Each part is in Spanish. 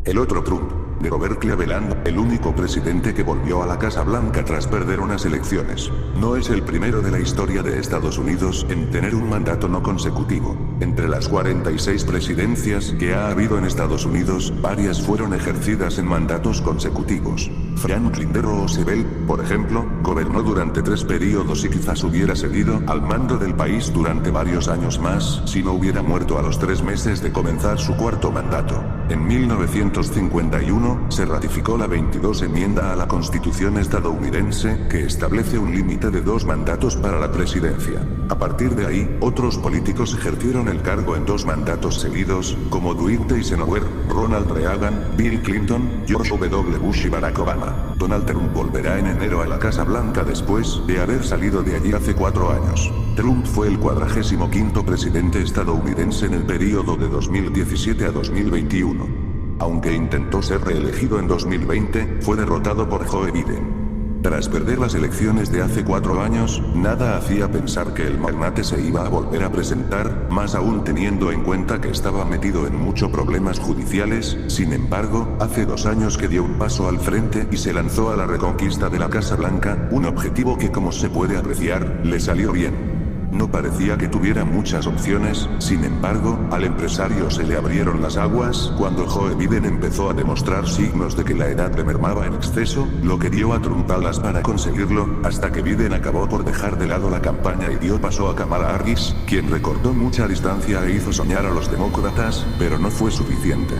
El otro Trump, de Robert Cleveland, el único presidente que volvió a la Casa Blanca tras perder unas elecciones. No es el primero de la historia de Estados Unidos en tener un mandato no consecutivo. Entre las 46 presidencias que ha habido en Estados Unidos, varias fueron ejercidas en mandatos consecutivos. Franklin D. Roosevelt, por ejemplo, gobernó durante 3 periodos y quizás hubiera seguido al mando del país durante varios años más si no hubiera muerto a los 3 meses de comenzar su cuarto mandato. En 1951, se ratificó la 22 enmienda a la Constitución estadounidense, que establece un límite de 2 mandatos para la presidencia. A partir de ahí, otros políticos ejercieron el cargo en 2 mandatos seguidos, como Dwight Eisenhower, Ronald Reagan, Bill Clinton, George W. Bush y Barack Obama. Donald Trump volverá en enero a la Casa Blanca después de haber salido de allí hace 4 años. Trump fue el 45º presidente estadounidense en el período de 2017 a 2021. Aunque intentó ser reelegido en 2020, fue derrotado por Joe Biden. Tras perder las elecciones de hace 4 años, nada hacía pensar que el magnate se iba a volver a presentar, más aún teniendo en cuenta que estaba metido en muchos problemas judiciales. Sin embargo, hace 2 años que dio un paso al frente y se lanzó a la reconquista de la Casa Blanca, un objetivo que, como se puede apreciar, le salió bien. No parecía que tuviera muchas opciones, sin embargo, al empresario se le abrieron las aguas cuando Joe Biden empezó a demostrar signos de que la edad le mermaba en exceso, lo que dio a Trump alas para conseguirlo, hasta que Biden acabó por dejar de lado la campaña y dio paso a Kamala Harris, quien recortó mucha distancia e hizo soñar a los demócratas, pero no fue suficiente.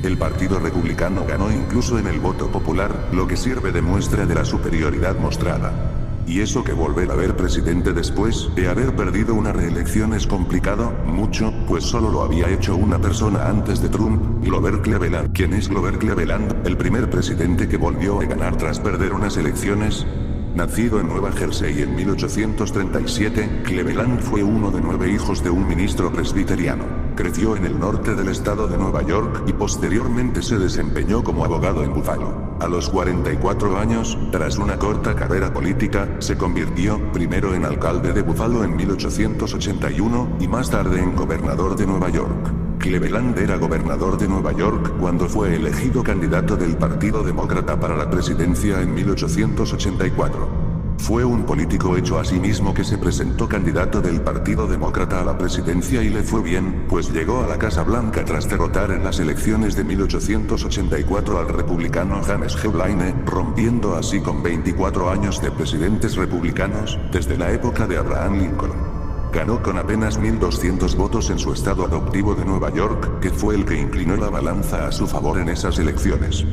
El Partido Republicano ganó incluso en el voto popular, lo que sirve de muestra de la superioridad mostrada. Y eso que volver a ver presidente después de haber perdido una reelección es complicado, mucho, pues solo lo había hecho una persona antes de Trump, Grover Cleveland. ¿Quién es Grover Cleveland? El primer presidente que volvió a ganar tras perder unas elecciones. Nacido en Nueva Jersey en 1837, Cleveland fue uno de 9 hijos de un ministro presbiteriano. Creció en el norte del estado de Nueva York y posteriormente se desempeñó como abogado en Buffalo. A los 44 años, tras una corta carrera política, se convirtió primero en alcalde de Buffalo en 1881 y más tarde en gobernador de Nueva York. Cleveland era gobernador de Nueva York cuando fue elegido candidato del Partido Demócrata para la presidencia en 1884. Fue un político hecho a sí mismo que se presentó candidato del Partido Demócrata a la presidencia y le fue bien, pues llegó a la Casa Blanca tras derrotar en las elecciones de 1884 al republicano James G. Blaine, rompiendo así con 24 años de presidentes republicanos, desde la época de Abraham Lincoln. Ganó con apenas 1.200 votos en su estado adoptivo de Nueva York, que fue el que inclinó la balanza a su favor en esas elecciones.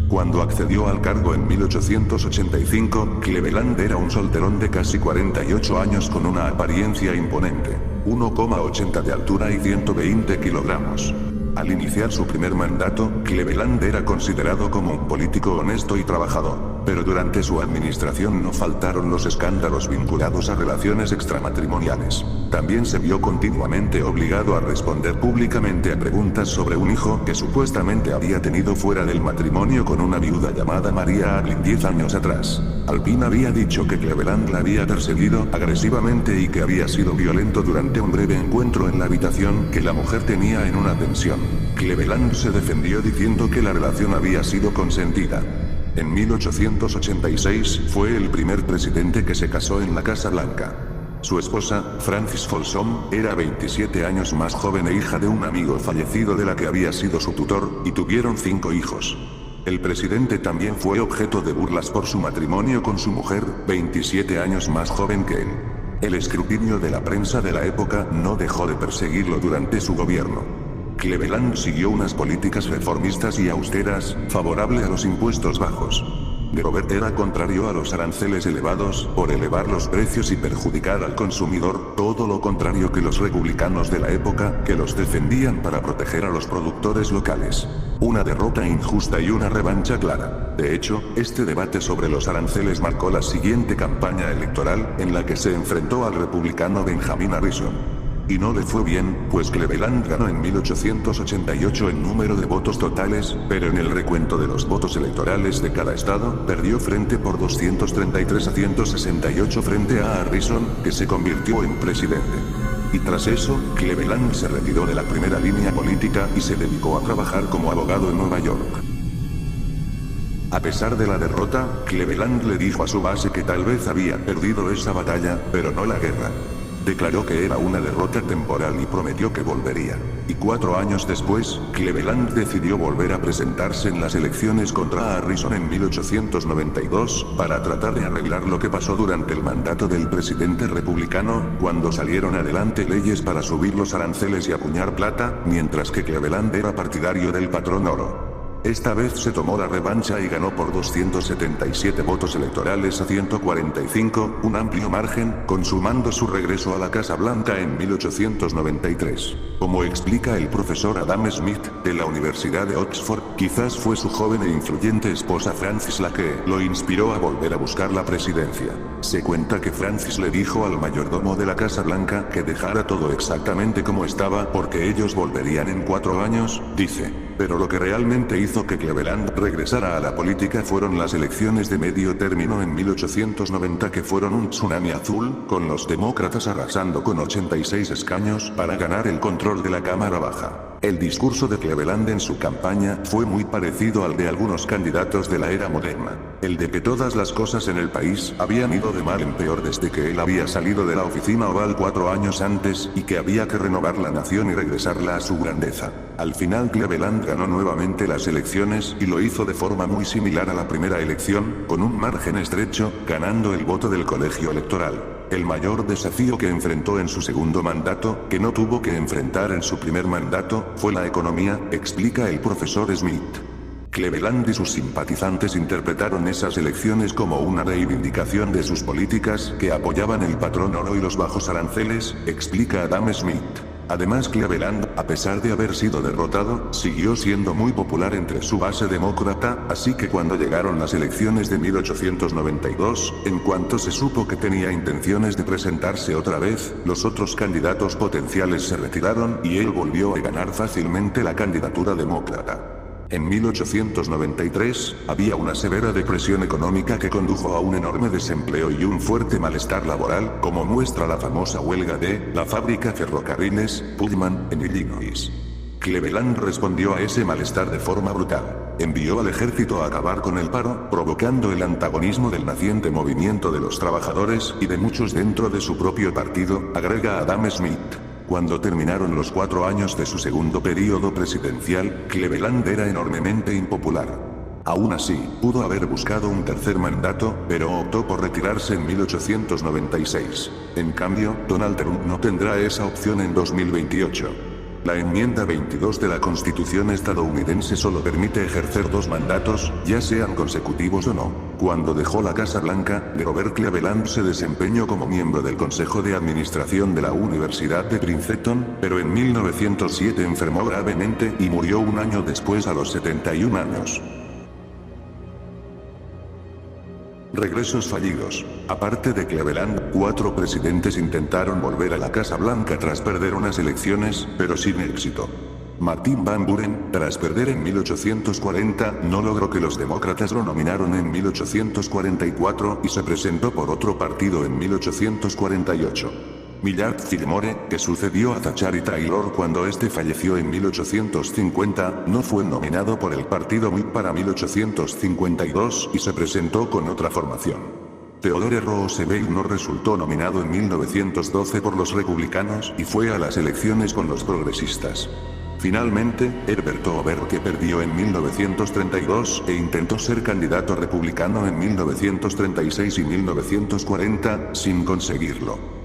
Cuando accedió al cargo en 1885, Cleveland era un solterón de casi 48 años con una apariencia imponente, 1,80 de altura y 120 kilogramos. Al iniciar su primer mandato, Cleveland era considerado como un político honesto y trabajador, pero durante su administración no faltaron los escándalos vinculados a relaciones extramatrimoniales. También se vio continuamente obligado a responder públicamente a preguntas sobre un hijo que supuestamente había tenido fuera del matrimonio con una viuda llamada María Allen 10 años atrás. Alpine había dicho que Cleveland la había perseguido agresivamente y que había sido violento durante un breve encuentro en la habitación que la mujer tenía en una pensión. Cleveland se defendió diciendo que la relación había sido consentida. En 1886 fue el primer presidente que se casó en la Casa Blanca. Su esposa, Frances Folsom, era 27 años más joven e hija de un amigo fallecido de la que había sido su tutor, y tuvieron 5 hijos. El presidente también fue objeto de burlas por su matrimonio con su mujer, 27 años más joven que él. El escrutinio de la prensa de la época no dejó de perseguirlo durante su gobierno. Cleveland siguió unas políticas reformistas y austeras, favorable a los impuestos bajos. Grover era contrario a los aranceles elevados, por elevar los precios y perjudicar al consumidor, todo lo contrario que los republicanos de la época, que los defendían para proteger a los productores locales. Una derrota injusta y una revancha clara. De hecho, este debate sobre los aranceles marcó la siguiente campaña electoral, en la que se enfrentó al republicano Benjamin Harrison. Y no le fue bien, pues Cleveland ganó en 1888 en número de votos totales, pero en el recuento de los votos electorales de cada estado, perdió frente por 233 a 168 frente a Harrison, que se convirtió en presidente. Y tras eso, Cleveland se retiró de la primera línea política y se dedicó a trabajar como abogado en Nueva York. A pesar de la derrota, Cleveland le dijo a su base que tal vez había perdido esa batalla, pero no la guerra. Declaró que era una derrota temporal y prometió que volvería. Y 4 años después, Cleveland decidió volver a presentarse en las elecciones contra Harrison en 1892, para tratar de arreglar lo que pasó durante el mandato del presidente republicano, cuando salieron adelante leyes para subir los aranceles y acuñar plata, mientras que Cleveland era partidario del patrón oro. Esta vez se tomó la revancha y ganó por 277 votos electorales a 145, un amplio margen, consumando su regreso a la Casa Blanca en 1893. Como explica el profesor Adam Smith, de la Universidad de Oxford, quizás fue su joven e influyente esposa Frances la que lo inspiró a volver a buscar la presidencia. Se cuenta que Frances le dijo al mayordomo de la Casa Blanca que dejara todo exactamente como estaba porque ellos volverían en 4 años, dice. Pero lo que realmente hizo que Cleveland regresara a la política fueron las elecciones de medio término en 1890, que fueron un tsunami azul, con los demócratas arrasando con 86 escaños para ganar el control de la Cámara Baja. El discurso de Cleveland en su campaña fue muy parecido al de algunos candidatos de la era moderna. El de que todas las cosas en el país habían ido de mal en peor desde que él había salido de la oficina oval 4 años antes, y que había que renovar la nación y regresarla a su grandeza. Al final Cleveland ganó nuevamente las elecciones, y lo hizo de forma muy similar a la primera elección, con un margen estrecho, ganando el voto del colegio electoral. El mayor desafío que enfrentó en su segundo mandato, que no tuvo que enfrentar en su primer mandato, fue la economía, explica el profesor Smith. Cleveland y sus simpatizantes interpretaron esas elecciones como una reivindicación de sus políticas que apoyaban el patrón oro y los bajos aranceles, explica Adam Smith. Además, Cleveland, a pesar de haber sido derrotado, siguió siendo muy popular entre su base demócrata, así que cuando llegaron las elecciones de 1892, en cuanto se supo que tenía intenciones de presentarse otra vez, los otros candidatos potenciales se retiraron y él volvió a ganar fácilmente la candidatura demócrata. En 1893, había una severa depresión económica que condujo a un enorme desempleo y un fuerte malestar laboral, como muestra la famosa huelga de la fábrica ferrocarriles Pullman en Illinois. Cleveland respondió a ese malestar de forma brutal. Envió al ejército a acabar con el paro, provocando el antagonismo del naciente movimiento de los trabajadores y de muchos dentro de su propio partido, agrega Adam Smith. Cuando terminaron los 4 años de su segundo período presidencial, Cleveland era enormemente impopular. Aún así, pudo haber buscado un tercer mandato, pero optó por retirarse en 1896. En cambio, Donald Trump no tendrá esa opción en 2028. La enmienda 22 de la Constitución estadounidense solo permite ejercer 2 mandatos, ya sean consecutivos o no. Cuando dejó la Casa Blanca, Grover Cleveland se desempeñó como miembro del Consejo de Administración de la Universidad de Princeton, pero en 1907 enfermó gravemente y murió un año después a los 71 años. Regresos fallidos. Aparte de Cleveland, 4 presidentes intentaron volver a la Casa Blanca tras perder unas elecciones, pero sin éxito. Martin Van Buren, tras perder en 1840, no logró que los demócratas lo nominaron en 1844 y se presentó por otro partido en 1848. Millard Fillmore, que sucedió a Zachary Taylor cuando este falleció en 1850, no fue nominado por el partido Whig para 1852 y se presentó con otra formación. Theodore Roosevelt no resultó nominado en 1912 por los republicanos y fue a las elecciones con los progresistas. Finalmente, Herbert Hoover, que perdió en 1932 e intentó ser candidato republicano en 1936 y 1940, sin conseguirlo.